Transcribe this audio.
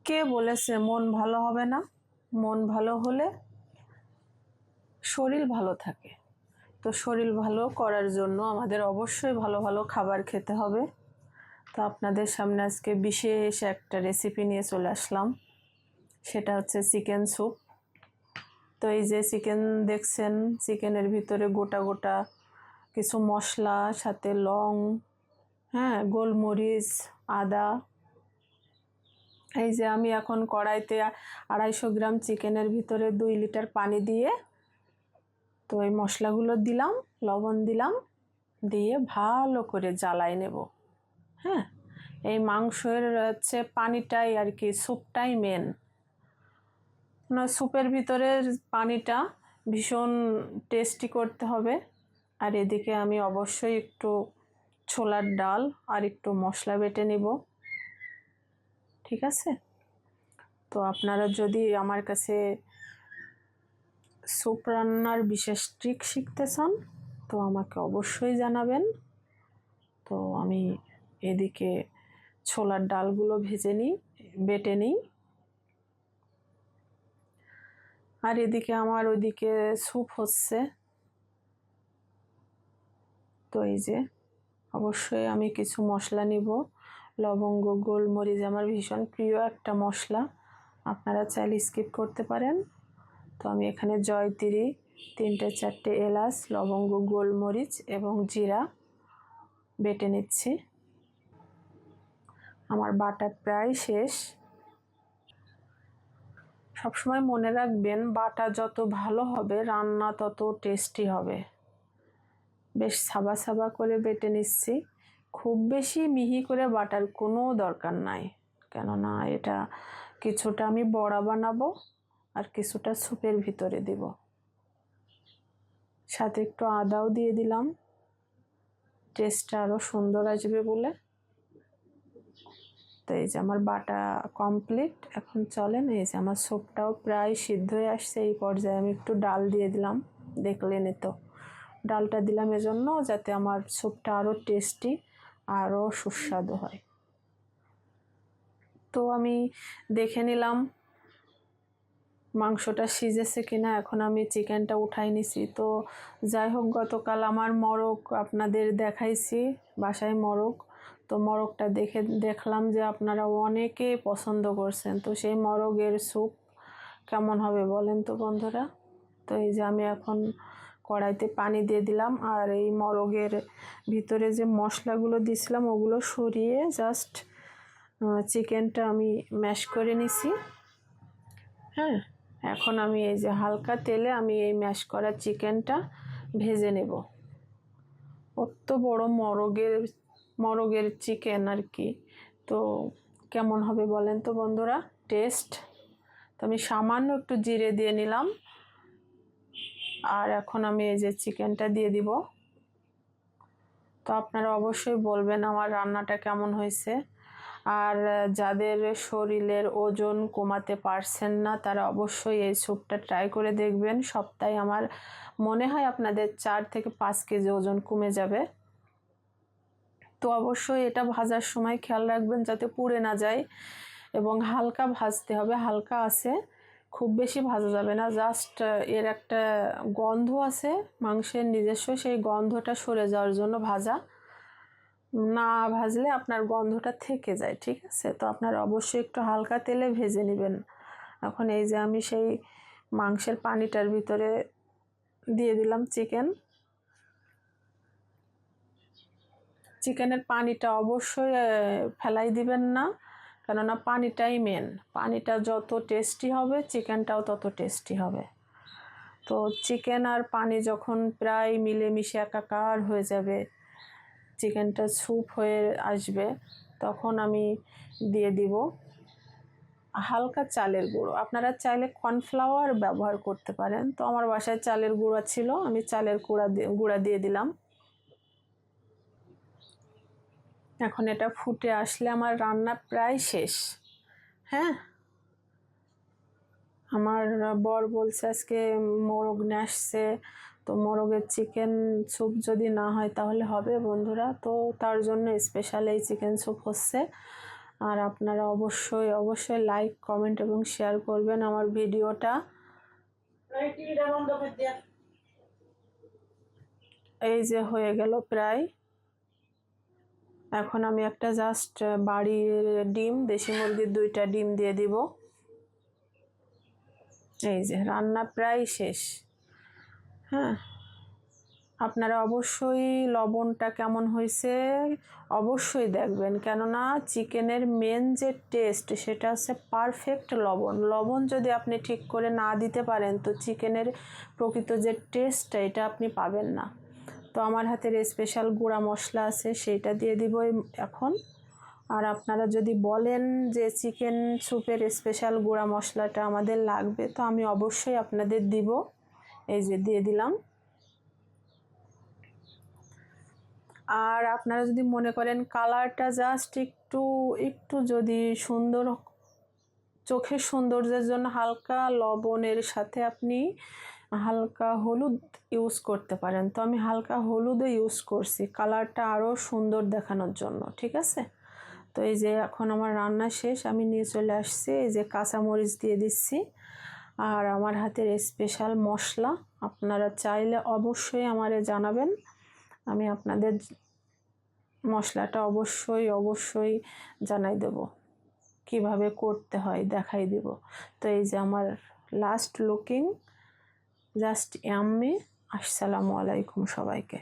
কে বলেছে মন ভালো হবে না? মন ভালো হলে শরীর ভালো থাকে। তো শরীর ভালো করার জন্য আমাদের অবশ্যই ভালো ভালো খাবার খেতে হবে। তো আপনাদের সামনে আজকে বিশেষ একটা রেসিপি নিয়ে চলে আসলাম, সেটা হচ্ছে চিকেন স্যুপ। তো এই যে চিকেন দেখছেন, চিকেনের ভিতরে গোটা গোটা কিছু মশলা, সাথে লং, গোলমরিচ, আদা। এই যে আমি এখন কড়াইতে 250 গ্রাম চিকেনের ভিতরে 2 লিটার পানি দিয়ে তো এই মশলাগুলো দিলাম, লবণ দিলাম, দিয়ে ভালো করে জ্বালাই নেব। হ্যাঁ, এই মাংসের হচ্ছে পানিটাই আর কি, স্যুপটাই মেন। না, স্যুপের ভিতরের পানিটা ভীষণ টেস্টি করতে হবে। আর এদিকে আমি অবশ্যই একটু ছোলার ডাল আর একটু মশলা বেটে নেব। ঠিক আছে? তো আপনারা যদি আমার কাছে স্যুপ রান্নার বিশেষ ট্রিক শিখতে চান তো আমাকে অবশ্যই জানাবেন। তো আমি এদিকে ছোলার ডালগুলো ভেজে নিই, বেটে নিই। আর এদিকে আমার ওইদিকে স্যুপ হচ্ছে। তো এই যে অবশ্যই আমি কিছু মশলা নিব। লবঙ্গ, গোলমরিচ আমার ভীষণ প্রিয় একটা মশলা, আপনারা চাইলে স্কিপ করতে পারেন। তো আমি এখানে জয়তিরি, 3-4টে এলাচ, লবঙ্গ, গোলমরিচ এবং জিরা বেটে নিচ্ছি। আমার বাটা প্রায় শেষ। সবসময় মনে রাখবেন, বাটা যত ভালো হবে রান্না তত টেস্টি হবে। বেশ সাবা সাবা করে বেটে নিচ্ছি, খুব বেশি মিহি করে বাটার কোনো দরকার নাই, কেননা এটা কিছুটা আমি বড়া বানাবো আর কিছুটা স্যুপের ভিতরে দিব। সাথে একটু আদাও দিয়ে দিলাম, টেস্টটা আরও সুন্দর আসবে বলে। তো এই যে আমার বাটা কমপ্লিট। এখন চলেন, এই যে আমার স্যুপটাও প্রায় সিদ্ধ হয়ে আসছে। এই পর্যায়ে আমি একটু ডাল দিয়ে দিলাম, দেখলেনই তো। ডালটা দিলাম এজন্য যাতে আমার স্যুপটা আরও টেস্টি, আরও সুস্বাদু হয়। তো আমি দেখে নিলাম মাংসটা সিজেছে কিনা। এখন আমি চিকেনটা উঠাই নিছি। তো যাই হোক, গতকাল আমার মোরগ আপনাদের দেখাইছি, বাসায় মোরগ। তো মোরগটা দেখলাম যে আপনারা অনেকে পছন্দ করছেন। তো সেই মোরগের স্যুপ কেমন হবে বলেন তো বন্ধুরা। তো এই যে আমি এখন কড়াইতে পানি দিয়ে দিলাম, আর এই মোরগের ভিতরে যে মশলাগুলো দিয়েছিলাম ওগুলো সরিয়ে জাস্ট চিকেনটা আমি ম্যাশ করে নিছি। হ্যাঁ, এখন আমি এই যে হালকা তেলে আমি এই ম্যাশ করা চিকেনটা ভেজে নেব। অত বড় মোরগের চিকেন আর কি, তো কেমন হবে বলেন তো বন্ধুরা টেস্ট। তো আমি সামান্য একটু জিরে দিয়ে নিলাম, আর এখন আমি এই যে চিকেনটা দিয়ে দিব। তো আপনারা অবশ্যই বলবেন আমার রান্নাটা কেমন হয়েছে। আর যাদের শরীরের ওজন কমাতে পারছেন না তারা অবশ্যই এই স্যুপটা ট্রাই করে দেখবেন। সপ্তাহে আমার মনে হয় আপনাদের 4 থেকে 5 কেজি ওজন কমে যাবে। তো অবশ্যই এটা ভাজার সময় খেয়াল রাখবেন যাতে পুড়ে না যায়, এবং হালকা ভাজতে হবে, হালকা আছে, খুব বেশি ভাজা যাবে না। জাস্ট এর একটা গন্ধ আছে মাংসের নিজস্ব, সেই গন্ধটা সরে যাওয়ার জন্য ভাজা। না ভাজলে আপনার গন্ধটা থেকে যায়। ঠিক আছে? তো আপনারা অবশ্যই একটু হালকা তেলে ভেজে নেবেন। এখন এই যে আমি সেই মাংসের পানিটার ভিতরে দিয়ে দিলাম চিকেনের পানিটা অবশ্যই ফেলাই দিবেন না, কেননা পানিটাই মেন। পানিটা যত টেস্টি হবে চিকেনটাও তত টেস্টি হবে। তো চিকেন আর পানি যখন প্রায় মিলেমিশে একাকার হয়ে যাবে, চিকেনটা স্যুপ হয়ে আসবে, তখন আমি দিয়ে দিব হালকা চালের গুঁড়ো। আপনারা চাইলে কর্নফ্লাওয়ার ব্যবহার করতে পারেন। তো আমার বাসায় চালের গুঁড়া ছিল, আমি চালের গুঁড়া দিয়ে দিলাম। এখন এটা ফুটে আসলে আমার রান্না প্রায় শেষ। হ্যাঁ, আমার বর বলছে আজকে মোরগ নিয়ে আসছে, তো মোরগের চিকেন স্যুপ যদি না হয় তাহলে হবে বন্ধুরা। তো তার জন্য স্পেশাল এই চিকেন স্যুপ হচ্ছে। আর আপনারা অবশ্যই লাইক, কমেন্ট এবং শেয়ার করবেন আমার ভিডিওটা। এই যে হয়ে গেল প্রায়। এখন আমি একটা জাস্ট বাড়ির ডিম, দেশি মুরগির 2টা ডিম দিয়ে দিব। এই যে রান্না প্রায় শেষ। হ্যাঁ, আপনারা অবশ্যই লবণটা কেমন হয়েছে অবশ্যই দেখবেন, কেননা চিকেনের মেন যে টেস্ট সেটা হচ্ছে পারফেক্ট লবণ। লবণ যদি আপনি ঠিক করে না দিতে পারেন তো চিকেনের প্রকৃত যে টেস্টটা এটা আপনি পাবেন না। তো আমার হাতের স্পেশাল গুঁড়া মশলা আছে, সেইটা দিয়ে দিব এখন। আর আপনারা যদি বলেন যে চিকেন স্যুপের স্পেশাল গুঁড়া মশলাটা আমাদের লাগবে, তো আমি অবশ্যই আপনাদের দিব। এই যে দিয়ে দিলাম। আর আপনারা যদি মনে করেন কালারটা জাস্ট একটু যদি সুন্দর, চোখের সৌন্দর্যের জন্য হালকা লবণের সাথে আপনি হালকা হলুদ ইউজ করতে পারেন। তো আমি হালকা হলুদও ইউজ করছি কালারটা আরও সুন্দর দেখানোর জন্য, ঠিক আছে? তো এই যে এখন আমার রান্না শেষ, আমি নিয়ে চলে আসছি। এই যে কাঁচামরিচ দিয়ে দিচ্ছি আর আমার হাতের স্পেশাল মশলা। আপনারা চাইলে অবশ্যই আমারে জানাবেন, আমি আপনাদের মশলাটা অবশ্যই জানাই দেব, কিভাবে করতে হয় দেখাই দেব। তো এই যে আমার লাস্ট লুকিং জাস্ট ইয়াম্মি। আসসালামু আলাইকুম সবাইকে।